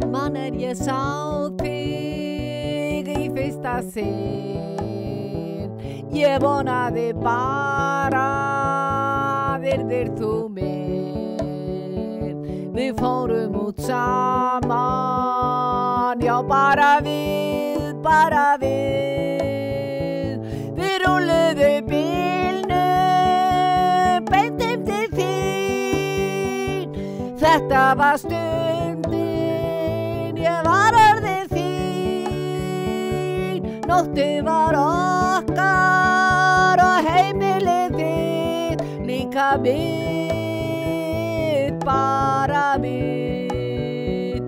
Man ég sá þig í fyrsta sinn. Ég vonaði bara yrðir þú minn. Við fórum út saman, já bara við. Við rúlluðum bílnum beint heim til þín. Þetta var stundin, ég var orðin þín. Nóttin var okkar og heimilið þitt, líka mitt, bara mitt.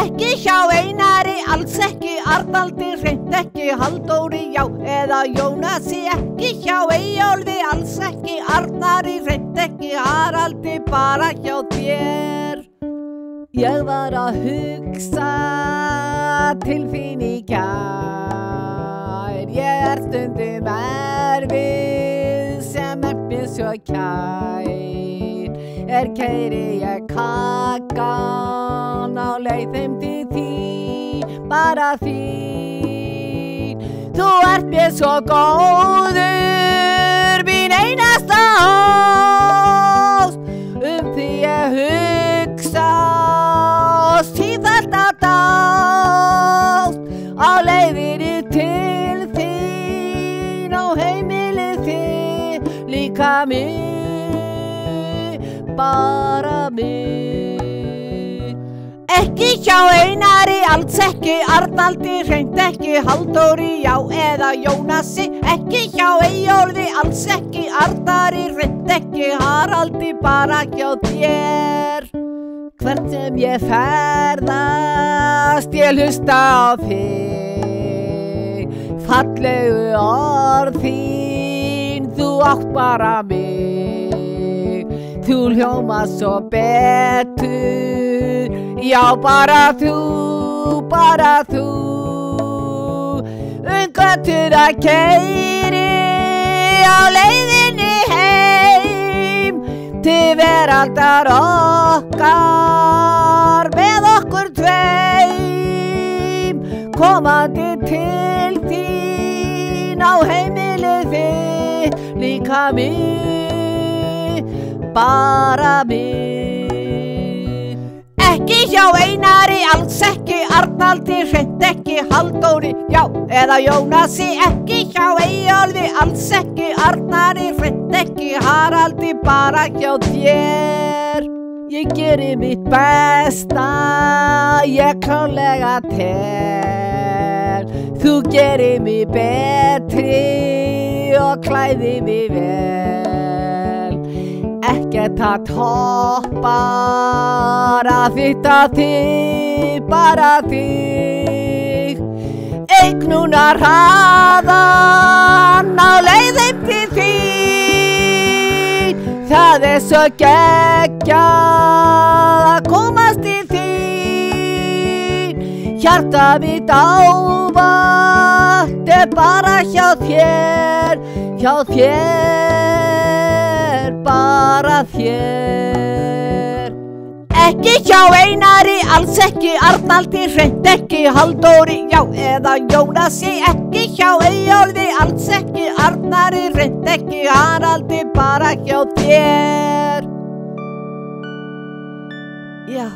Ekki hjá Einari, alls ekki Arnaldi, hreint ekki Halldóri, já, eða Jónasi. Ekki hjá Eyjólfi, alls ekki Arnari, hreint ekki Haraldi, bara hjá þér. Ég var að hugsa til þín í gær. Ég stundum erfið sem mér svo kær. Keyri ég kakan á leið heim til þín, bara þín. Þú ert mér svo góður, mín einasta ást. Því ég hugsa og sífellt að dást. Á leiðinni til þín og heimilið þitt, líka mig, bara mig. Ekki hjá Einari, alls ekki Arnaldi, hreint ekki Halldóri, já, eða Jónasi. Ekki hjá Eyjólfi, alls ekki Arnari, hreint ekki Haraldi, bara hjá þér. Hvert sem ég ferðast, ég hlusta á þig. Fallegu orð þín, þú átt bara mig. Þú hljómar svo betur, já bara þú. Götuna keyri á leiðinni heim til veraldar okkar með okkur tveim. Komandi til þín á heimilið þitt, líka mig, bara mig. Ekki hjá Einari, alls ekki Arnaldi, hreint ekki Halldóri, já, eða Jónasi. Ekki hjá Eyjólfi, alls ekki Arnari, hreint ekki Haraldi, bara hjá þér. Ég geri mitt besta, ég klárlega tel. Þú gerir mig betri og klæði mig vel. Ekkert að toppar að fitta þig, bara þig. Eignuna hraðan á leið heim til þín. Það svo geggjað að komast til þín. Hjarta mitt ávallt bara hjá þér, bara þér. Ekki hjá Einari, alls ekki Arnaldi, hreint ekki Halldóri, já, eða Jónasi. Ekki hjá Eyjólfi, alls ekki Arnari, hreint ekki Haraldi, bara hjá þér. Já.